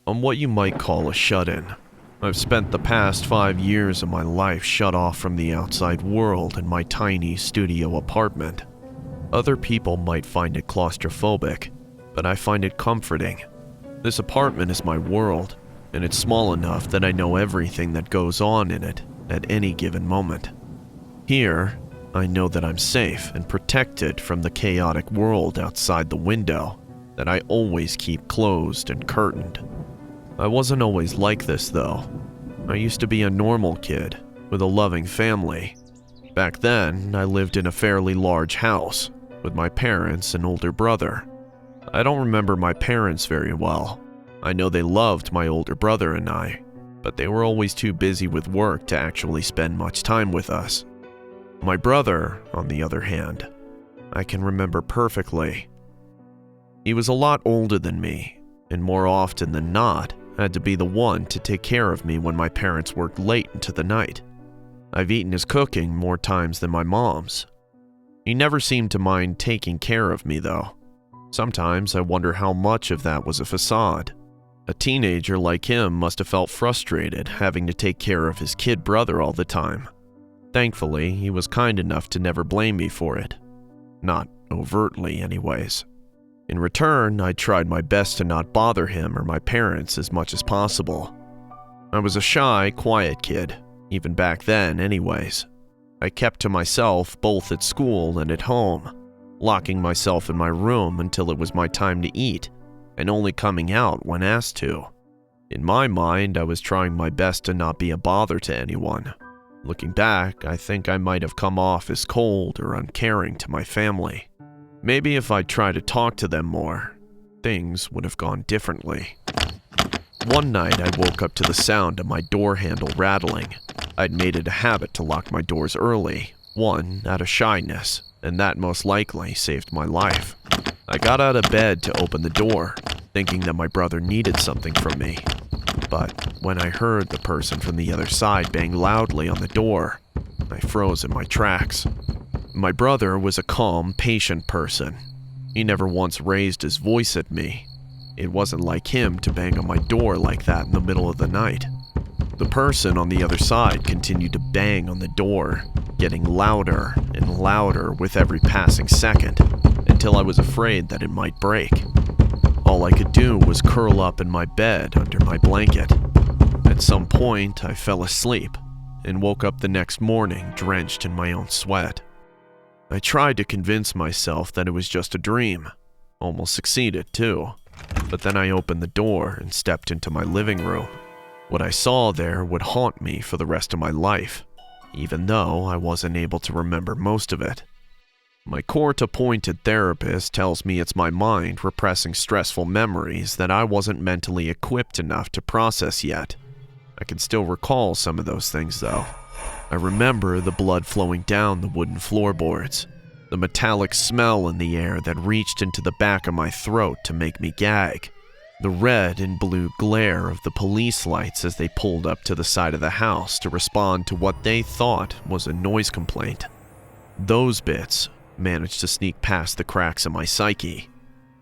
I'm what you might call a shut-in. I've spent the past 5 years of my life shut off from the outside world in my tiny studio apartment. Other people might find it claustrophobic, but I find it comforting. This apartment is my world, and it's small enough that I know everything that goes on in it at any given moment. Here, I know that I'm safe and protected from the chaotic world outside the window that I always keep closed and curtained. I wasn't always like this, though. I used to be a normal kid with a loving family. Back then, I lived in a fairly large house with my parents and older brother. I don't remember my parents very well. I know they loved my older brother and I, but they were always too busy with work to actually spend much time with us. My brother, on the other hand, I can remember perfectly. He was a lot older than me, and more often than not, had to be the one to take care of me when my parents worked late into the night. I've eaten his cooking more times than my mom's. He never seemed to mind taking care of me, though. Sometimes I wonder how much of that was a facade. A teenager like him must have felt frustrated having to take care of his kid brother all the time. Thankfully, he was kind enough to never blame me for it. Not overtly, anyways. In return, I tried my best to not bother him or my parents as much as possible. I was a shy, quiet kid, even back then anyways. I kept to myself both at school and at home, locking myself in my room until it was my time to eat, and only coming out when asked to. In my mind, I was trying my best to not be a bother to anyone. Looking back, I think I might have come off as cold or uncaring to my family. Maybe if I'd tried to talk to them more, things would have gone differently. One night, I woke up to the sound of my door handle rattling. I'd made it a habit to lock my doors early, one, out of shyness, and that most likely saved my life. I got out of bed to open the door, thinking that my brother needed something from me. But when I heard the person from the other side bang loudly on the door, I froze in my tracks. My brother was a calm, patient person. He never once raised his voice at me. It wasn't like him to bang on my door like that in the middle of the night. The person on the other side continued to bang on the door, getting louder and louder with every passing second, until I was afraid that it might break. All I could do was curl up in my bed under my blanket. At some point, I fell asleep and woke up the next morning drenched in my own sweat. I tried to convince myself that it was just a dream. Almost succeeded, too. But then I opened the door and stepped into my living room. What I saw there would haunt me for the rest of my life, even though I wasn't able to remember most of it. My court-appointed therapist tells me it's my mind repressing stressful memories that I wasn't mentally equipped enough to process yet. I can still recall some of those things, though. I remember the blood flowing down the wooden floorboards, the metallic smell in the air that reached into the back of my throat to make me gag, the red and blue glare of the police lights as they pulled up to the side of the house to respond to what they thought was a noise complaint. Those bits managed to sneak past the cracks in my psyche.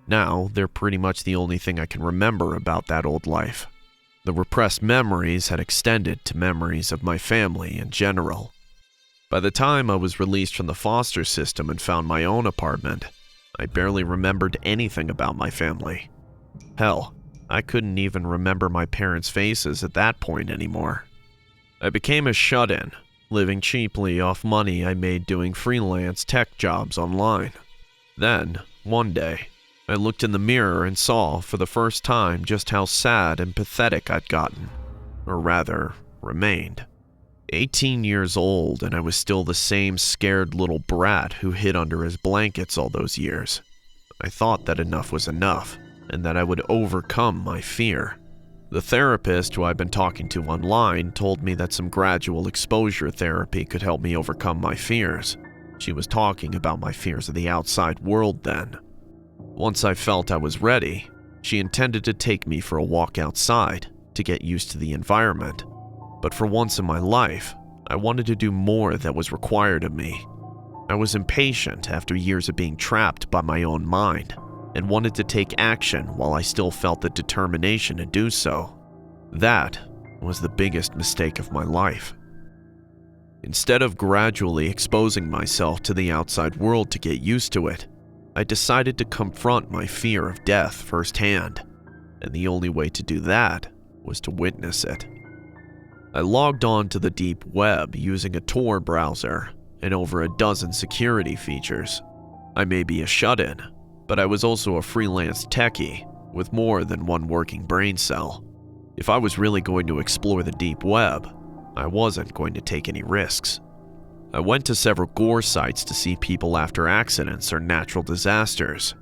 Now, they're pretty much the only thing I can remember about that old life. The repressed memories had extended to memories of my family in general. By the time I was released from the foster system and found my own apartment, I barely remembered anything about my family. Hell, I couldn't even remember my parents' faces at that point anymore. I became a shut-in, living cheaply off money I made doing freelance tech jobs online. Then, one day, I looked in the mirror and saw for the first time just how sad and pathetic I'd gotten. Or rather, remained. 18 years old, and I was still the same scared little brat who hid under his blankets all those years. I thought that enough was enough, and that I would overcome my fear. The therapist who I've been talking to online told me that some gradual exposure therapy could help me overcome my fears. She was talking about my fears of the outside world then. Once I felt I was ready, she intended to take me for a walk outside to get used to the environment. But for once in my life, I wanted to do more that was required of me. I was impatient after years of being trapped by my own mind. and wanted to take action while I still felt the determination to do so. That was the biggest mistake of my life. Instead of gradually exposing myself to the outside world to get used to it, I decided to confront my fear of death firsthand, and the only way to do that was to witness it. I logged on to the deep web using a Tor browser and over a dozen security features. I may be a shut-in, but I was also a freelance techie with more than one working brain cell. If I was really going to explore the deep web, I wasn't going to take any risks. I went to several gore sites to see people after accidents or natural disasters.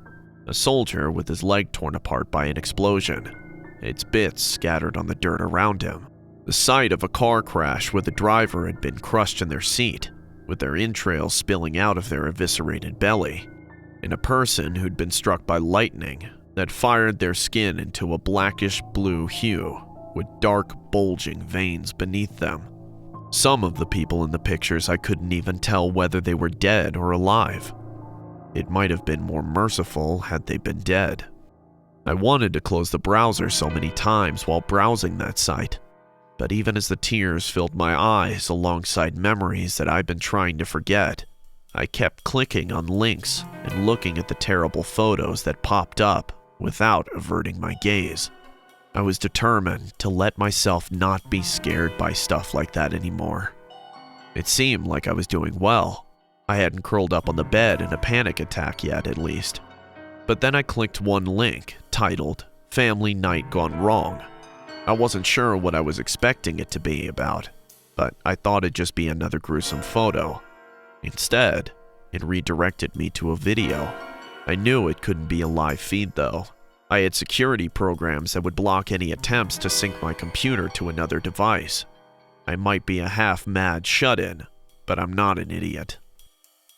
A soldier with his leg torn apart by an explosion, its bits scattered on the dirt around him. The sight of a car crash where the driver had been crushed in their seat, with their entrails spilling out of their eviscerated belly. And a person who'd been struck by lightning that fired their skin into a blackish blue hue with dark, bulging veins beneath them. Some of the people in the pictures I couldn't even tell whether they were dead or alive. It might have been more merciful had they been dead. I wanted to close the browser so many times while browsing that site, but even as the tears filled my eyes alongside memories that I'd been trying to forget, I kept clicking on links and looking at the terrible photos that popped up without averting my gaze. I was determined to let myself not be scared by stuff like that anymore. It seemed like I was doing well. I hadn't curled up on the bed in a panic attack yet, at least. But then I clicked one link titled Family Night Gone Wrong. I wasn't sure what I was expecting it to be about, but I thought it'd just be another gruesome photo. Instead, it redirected me to a video. I knew it couldn't be a live feed though. I had security programs that would block any attempts to sync my computer to another device. I might be a half-mad shut-in, but I'm not an idiot.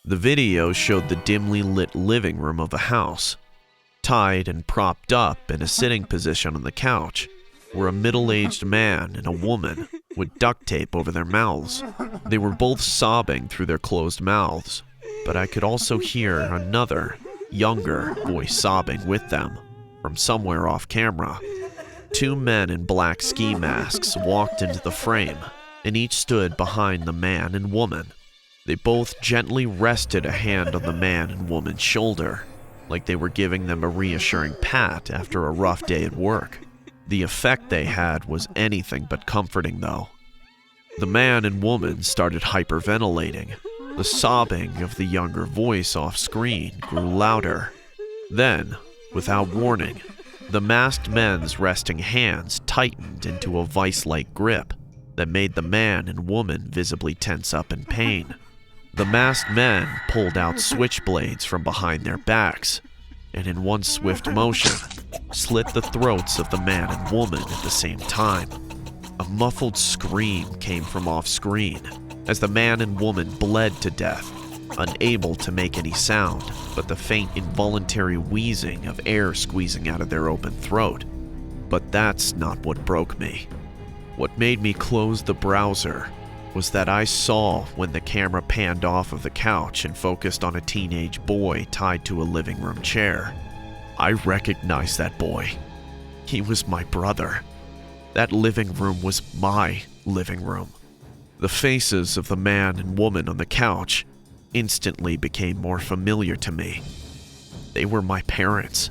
The video showed the dimly lit living room of a house. Tied and propped up in a sitting position on the couch were a middle-aged man and a woman with duct tape over their mouths. They were both sobbing through their closed mouths, but I could also hear another, younger voice sobbing with them from somewhere off camera. Two men in black ski masks walked into the frame, and each stood behind the man and woman. They both gently rested a hand on the man and woman's shoulder, like they were giving them a reassuring pat after a rough day at work. The effect they had was anything but comforting, though. The man and woman started hyperventilating. The sobbing of the younger voice off screen grew louder. Then, without warning, the masked men's resting hands tightened into a vice-like grip that made the man and woman visibly tense up in pain. The masked men pulled out switchblades from behind their backs, and in one swift motion, slit the throats of the man and woman at the same time. A muffled scream came from off-screen as the man and woman bled to death, unable to make any sound but the faint involuntary wheezing of air squeezing out of their open throat. But that's not what broke me. What made me close the browser was that I saw when the camera panned off of the couch and focused on a teenage boy tied to a living room chair. I recognized that boy. He was my brother. That living room was my living room. The faces of the man and woman on the couch instantly became more familiar to me. They were my parents,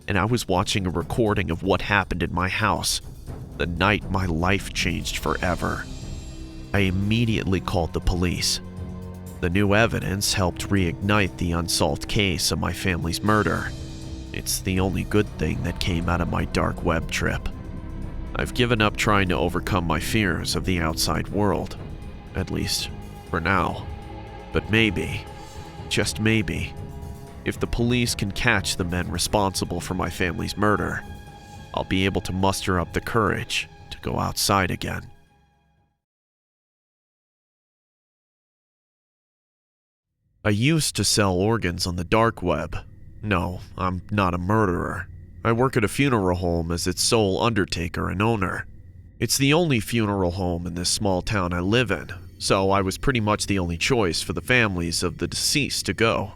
and I was watching a recording of what happened in my house the night my life changed forever. I immediately called the police. The new evidence helped reignite the unsolved case of my family's murder. It's the only good thing that came out of my dark web trip. I've given up trying to overcome my fears of the outside world, at least for now. But maybe, just maybe, if the police can catch the men responsible for my family's murder, I'll be able to muster up the courage to go outside again. I used to sell organs on the dark web. No, I'm not a murderer. I work at a funeral home as its sole undertaker and owner. It's the only funeral home in this small town I live in, so I was pretty much the only choice for the families of the deceased to go.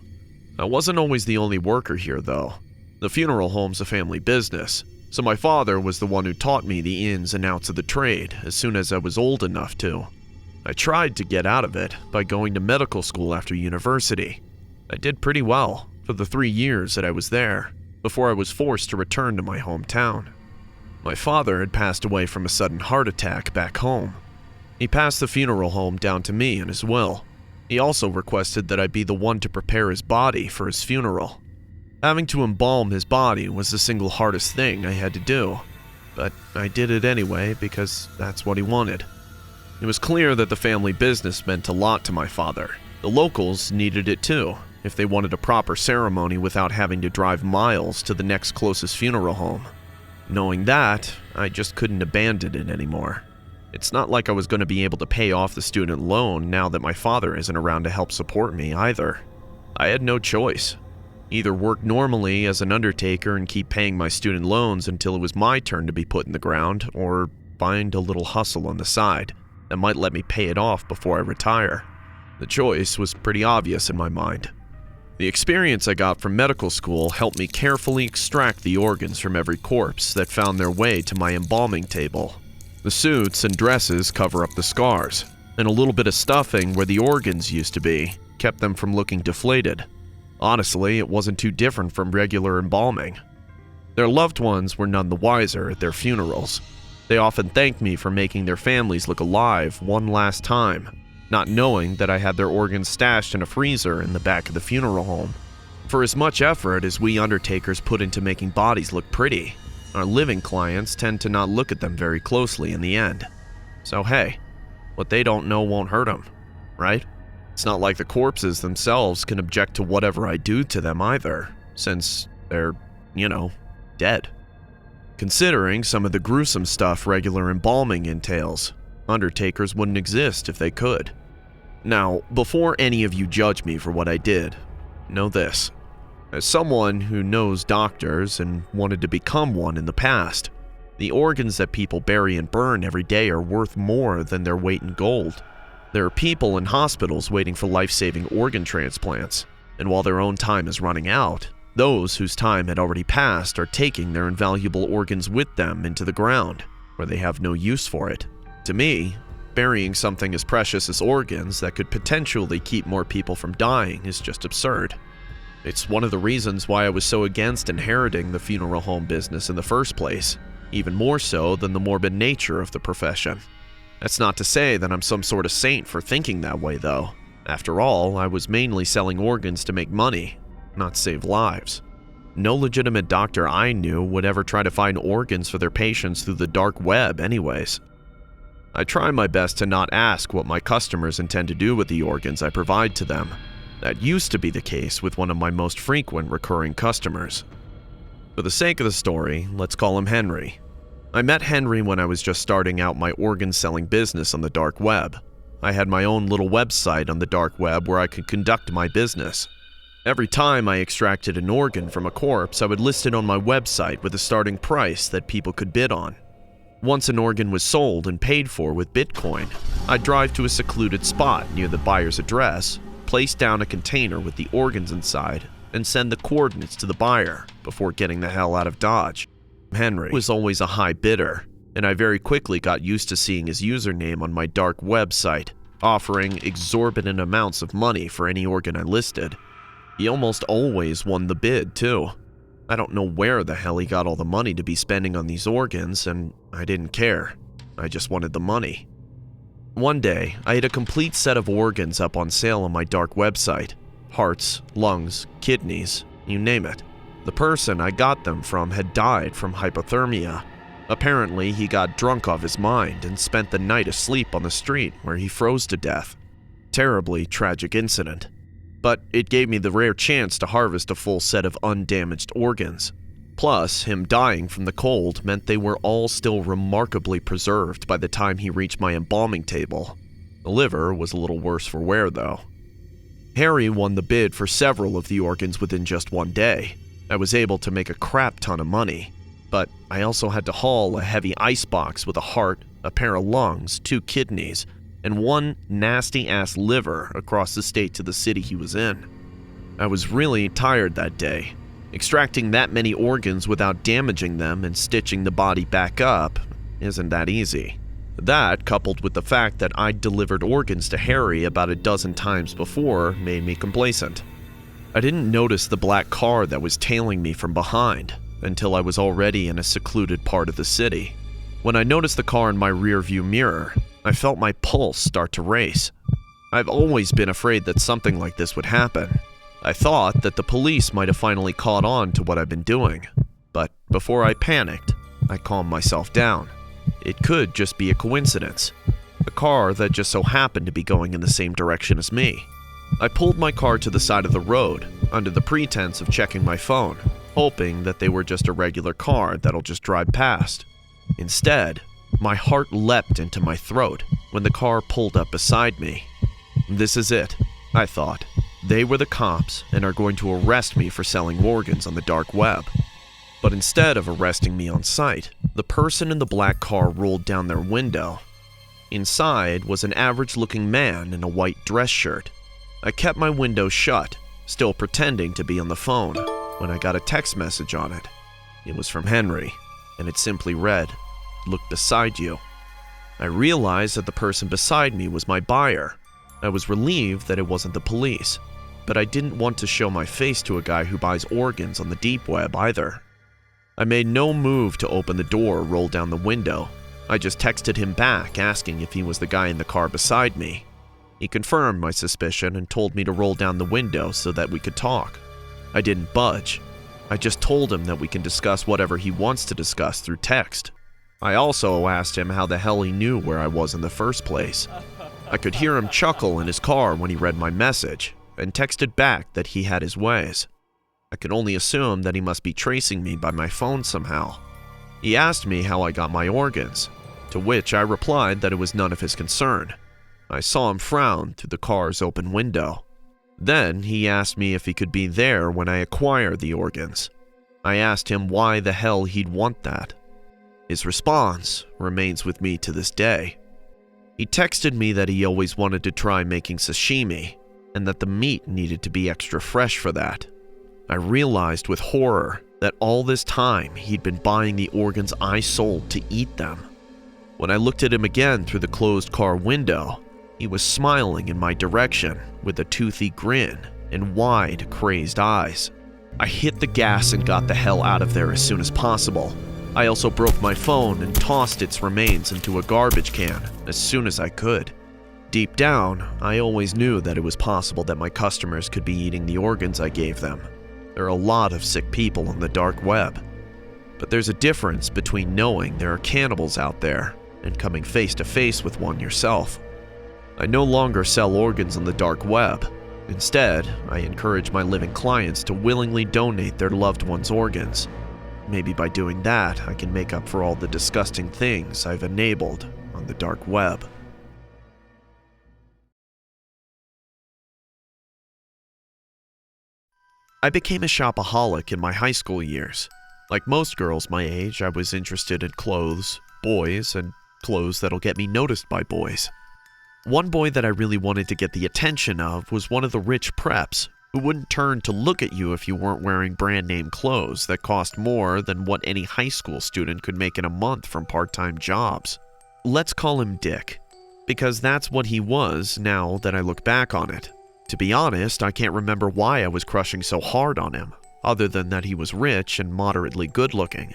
I wasn't always the only worker here, though. The funeral home's a family business, so my father was the one who taught me the ins and outs of the trade as soon as I was old enough to. I tried to get out of it by going to medical school after university. I did pretty well for the 3 years that I was there, before I was forced to return to my hometown. My father had passed away from a sudden heart attack back home. He passed the funeral home down to me in his will. He also requested that I be the one to prepare his body for his funeral. Having to embalm his body was the single hardest thing I had to do, but I did it anyway because that's what he wanted. It was clear that the family business meant a lot to my father. The locals needed it too, if they wanted a proper ceremony without having to drive miles to the next closest funeral home. Knowing that, I just couldn't abandon it anymore. It's not like I was going to be able to pay off the student loan now that my father isn't around to help support me either. I had no choice. Either work normally as an undertaker and keep paying my student loans until it was my turn to be put in the ground, or find a little hustle on the side that might let me pay it off before I retire. The choice was pretty obvious in my mind. The experience I got from medical school helped me carefully extract the organs from every corpse that found their way to my embalming table. The suits and dresses cover up the scars, and a little bit of stuffing where the organs used to be kept them from looking deflated. Honestly, it wasn't too different from regular embalming. Their loved ones were none the wiser at their funerals. They often thanked me for making their families look alive one last time, not knowing that I had their organs stashed in a freezer in the back of the funeral home. For as much effort as we undertakers put into making bodies look pretty, our living clients tend to not look at them very closely in the end. So hey, what they don't know won't hurt them, right? It's not like the corpses themselves can object to whatever I do to them either, since they're, dead. Considering some of the gruesome stuff regular embalming entails, undertakers wouldn't exist if they could. Now, before any of you judge me for what I did, know this. As someone who knows doctors and wanted to become one in the past, the organs that people bury and burn every day are worth more than their weight in gold. There are people in hospitals waiting for life-saving organ transplants, and while their own time is running out, those whose time had already passed are taking their invaluable organs with them into the ground, where they have no use for it. To me, burying something as precious as organs that could potentially keep more people from dying is just absurd. It's one of the reasons why I was so against inheriting the funeral home business in the first place, even more so than the morbid nature of the profession. That's not to say that I'm some sort of saint for thinking that way, though. After all, I was mainly selling organs to make money, not save lives. No legitimate doctor I knew would ever try to find organs for their patients through the dark web anyways. I try my best to not ask what my customers intend to do with the organs I provide to them. That used to be the case with one of my most frequent recurring customers. For the sake of the story, let's call him Henry. I met Henry when I was just starting out my organ-selling business on the dark web. I had my own little website on the dark web where I could conduct my business. Every time I extracted an organ from a corpse, I would list it on my website with a starting price that people could bid on. Once an organ was sold and paid for with Bitcoin, I'd drive to a secluded spot near the buyer's address, place down a container with the organs inside, and send the coordinates to the buyer before getting the hell out of Dodge. Henry was always a high bidder, and I very quickly got used to seeing his username on my dark website, offering exorbitant amounts of money for any organ I listed. He almost always won the bid, too. I don't know where the hell he got all the money to be spending on these organs, and I didn't care. I just wanted the money. One day, I had a complete set of organs up on sale on my dark website. Hearts, lungs, kidneys, you name it. The person I got them from had died from hypothermia. Apparently, he got drunk off his mind and spent the night asleep on the street where he froze to death. Terribly tragic incident. But it gave me the rare chance to harvest a full set of undamaged organs. Plus, him dying from the cold meant they were all still remarkably preserved by the time he reached my embalming table. The liver was a little worse for wear, though. Harry won the bid for several of the organs within just one day. I was able to make a crap ton of money, but I also had to haul a heavy icebox with a heart, a pair of lungs, 2 kidneys, and one nasty-ass liver across the state to the city he was in. I was really tired that day, Extracting that many organs without damaging them and stitching the body back up isn't that easy. That, coupled with the fact that I'd delivered organs to Harry about a dozen times before, made me complacent. I didn't notice the black car that was tailing me from behind until I was already in a secluded part of the city. When I noticed the car in my rearview mirror, I felt my pulse start to race. I've always been afraid that something like this would happen. I thought that the police might have finally caught on to what I've been doing, but before I panicked, I calmed myself down. It could just be a coincidence, a car that just so happened to be going in the same direction as me. I pulled my car to the side of the road under the pretense of checking my phone, hoping that they were just a regular car that'll just drive past. Instead, my heart leapt into my throat when the car pulled up beside me. This is it, I thought. They were the cops and are going to arrest me for selling organs on the dark web. But instead of arresting me on sight, the person in the black car rolled down their window. Inside was an average-looking man in a white dress shirt. I kept my window shut, still pretending to be on the phone, when I got a text message on it. It was from Henry, and it simply read, "Look beside you." I realized that the person beside me was my buyer. I was relieved that it wasn't the police, but I didn't want to show my face to a guy who buys organs on the deep web either. I made no move to open the door or roll down the window. I just texted him back asking if he was the guy in the car beside me. He confirmed my suspicion and told me to roll down the window so that we could talk. I didn't budge. I just told him that we can discuss whatever he wants to discuss through text. I also asked him how the hell he knew where I was in the first place. I could hear him chuckle in his car when he read my message, and texted back that he had his ways. I could only assume that he must be tracing me by my phone somehow. He asked me how I got my organs, to which I replied that it was none of his concern. I saw him frown through the car's open window. Then he asked me if he could be there when I acquired the organs. I asked him why the hell he'd want that. His response remains with me to this day. He texted me that he always wanted to try making sashimi, and that the meat needed to be extra fresh for that. I realized with horror that all this time he'd been buying the organs I sold to eat them. When I looked at him again through the closed car window, he was smiling in my direction with a toothy grin and wide, crazed eyes. I hit the gas and got the hell out of there as soon as possible. I also broke my phone and tossed its remains into a garbage can as soon as I could. Deep down, I always knew that it was possible that my customers could be eating the organs I gave them. There are a lot of sick people on the dark web. But there's a difference between knowing there are cannibals out there and coming face to face with one yourself. I no longer sell organs on the dark web. Instead, I encourage my living clients to willingly donate their loved ones' organs. Maybe by doing that, I can make up for all the disgusting things I've enabled on the dark web. I became a shopaholic in my high school years. Like most girls my age, I was interested in clothes, boys, and clothes that'll get me noticed by boys. One boy that I really wanted to get the attention of was one of the rich preps who wouldn't turn to look at you if you weren't wearing brand name clothes that cost more than what any high school student could make in a month from part-time jobs. Let's call him Dick, because that's what he was now that I look back on it. To be honest, I can't remember why I was crushing so hard on him, other than that he was rich and moderately good-looking.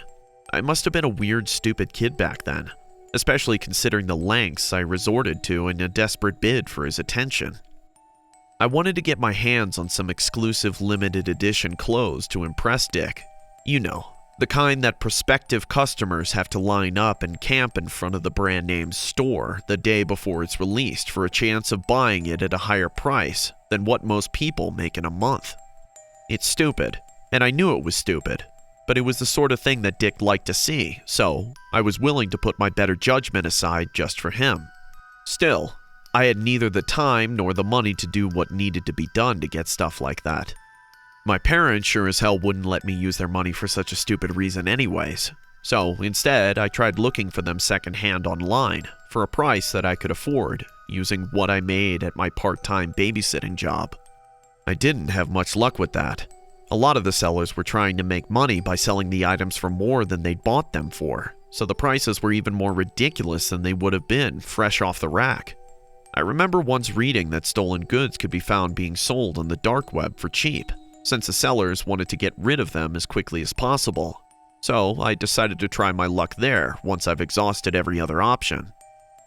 I must have been a weird, stupid kid back then, especially considering the lengths I resorted to in a desperate bid for his attention. I wanted to get my hands on some exclusive limited edition clothes to impress Dick. You know, the kind that prospective customers have to line up and camp in front of the brand name's store the day before it's released for a chance of buying it at a higher price than what most people make in a month. It's stupid, and I knew it was stupid, but it was the sort of thing that Dick liked to see, so I was willing to put my better judgment aside just for him. Still, I had neither the time nor the money to do what needed to be done to get stuff like that. My parents sure as hell wouldn't let me use their money for such a stupid reason anyways, so instead I tried looking for them secondhand online for a price that I could afford using what I made at my part-time babysitting job. I didn't have much luck with that. A lot of the sellers were trying to make money by selling the items for more than they'd bought them for, so the prices were even more ridiculous than they would have been fresh off the rack. I remember once reading that stolen goods could be found being sold on the dark web for cheap, since the sellers wanted to get rid of them as quickly as possible. So I decided to try my luck there once I've exhausted every other option.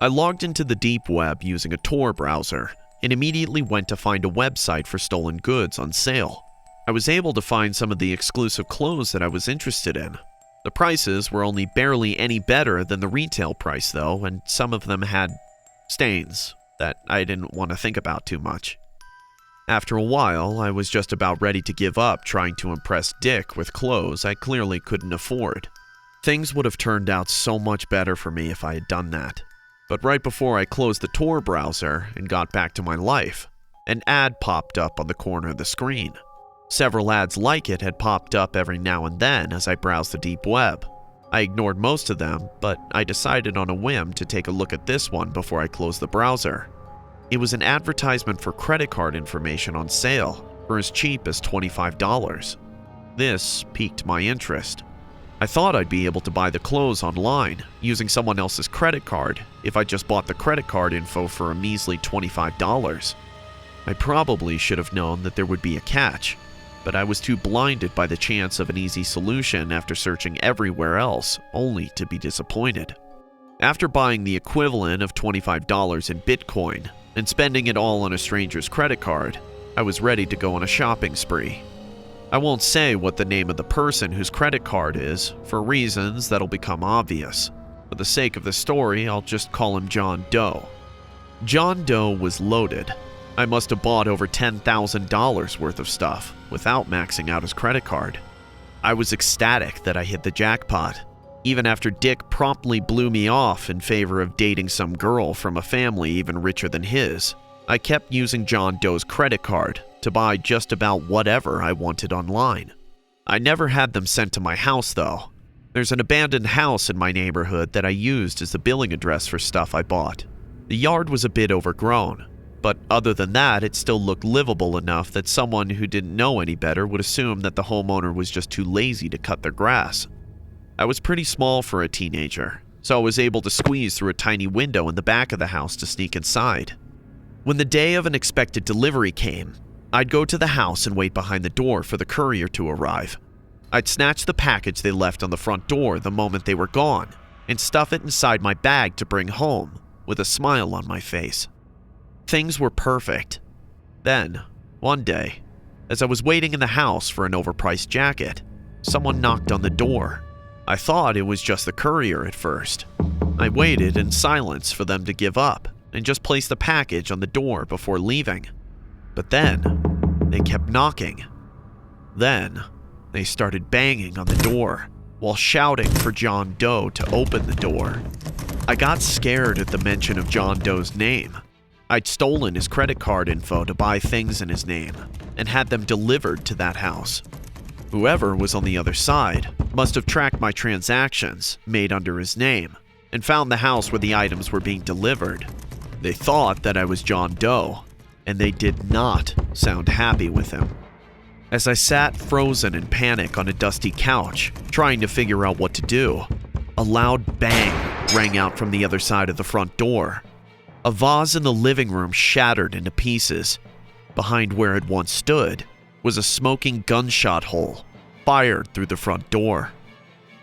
I logged into the deep web using a Tor browser and immediately went to find a website for stolen goods on sale. I was able to find some of the exclusive clothes that I was interested in. The prices were only barely any better than the retail price though, and some of them had stains that I didn't want to think about too much. After a while, I was just about ready to give up trying to impress Dick with clothes I clearly couldn't afford. Things would have turned out so much better for me if I had done that. But right before I closed the Tor browser and got back to my life, an ad popped up on the corner of the screen. Several ads like it had popped up every now and then as I browsed the deep web. I ignored most of them, but I decided on a whim to take a look at this one before I closed the browser. It was an advertisement for credit card information on sale for as cheap as $25. This piqued my interest. I thought I'd be able to buy the clothes online using someone else's credit card if I just bought the credit card info for a measly $25. I probably should have known that there would be a catch, but I was too blinded by the chance of an easy solution after searching everywhere else, only to be disappointed. After buying the equivalent of $25 in Bitcoin and spending it all on a stranger's credit card, I was ready to go on a shopping spree. I won't say what the name of the person whose credit card is, for reasons that'll become obvious. For the sake of the story, I'll just call him John Doe. John Doe was loaded. I must have bought over $10,000 worth of stuff without maxing out his credit card. I was ecstatic that I hit the jackpot, even after Dick promptly blew me off in favor of dating some girl from a family even richer than his. I kept using John Doe's credit card to buy just about whatever I wanted online. I never had them sent to my house though. There's an abandoned house in my neighborhood that I used as the billing address for stuff I bought. The yard was a bit overgrown, but other than that, it still looked livable enough that someone who didn't know any better would assume that the homeowner was just too lazy to cut their grass. I was pretty small for a teenager, so I was able to squeeze through a tiny window in the back of the house to sneak inside. When the day of an expected delivery came, I'd go to the house and wait behind the door for the courier to arrive. I'd snatch the package they left on the front door the moment they were gone and stuff it inside my bag to bring home with a smile on my face. Things were perfect. Then, one day, as I was waiting in the house for an overpriced jacket, someone knocked on the door. I thought it was just the courier at first. I waited in silence for them to give up and just placed the package on the door before leaving. But then, they kept knocking. Then, they started banging on the door while shouting for John Doe to open the door. I got scared at the mention of John Doe's name. I'd stolen his credit card info to buy things in his name and had them delivered to that house. Whoever was on the other side must have tracked my transactions made under his name and found the house where the items were being delivered. They thought that I was John Doe, and they did not sound happy with him. As I sat frozen in panic on a dusty couch, trying to figure out what to do, a loud bang rang out from the other side of the front door. A vase in the living room shattered into pieces. Behind where it once stood was a smoking gunshot hole fired through the front door.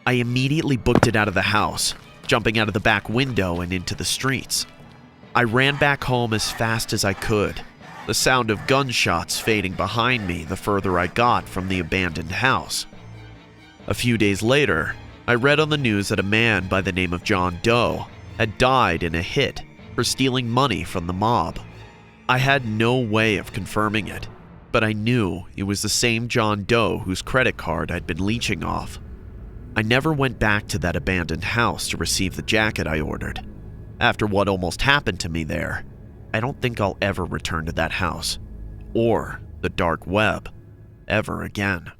I immediately booked it out of the house, jumping out of the back window and into the streets. I ran back home as fast as I could, the sound of gunshots fading behind me the further I got from the abandoned house. A few days later, I read on the news that a man by the name of John Doe had died in a hit for stealing money from the mob. I had no way of confirming it, but I knew it was the same John Doe whose credit card I'd been leeching off. I never went back to that abandoned house to receive the jacket I ordered. After what almost happened to me there, I don't think I'll ever return to that house or the dark web ever again.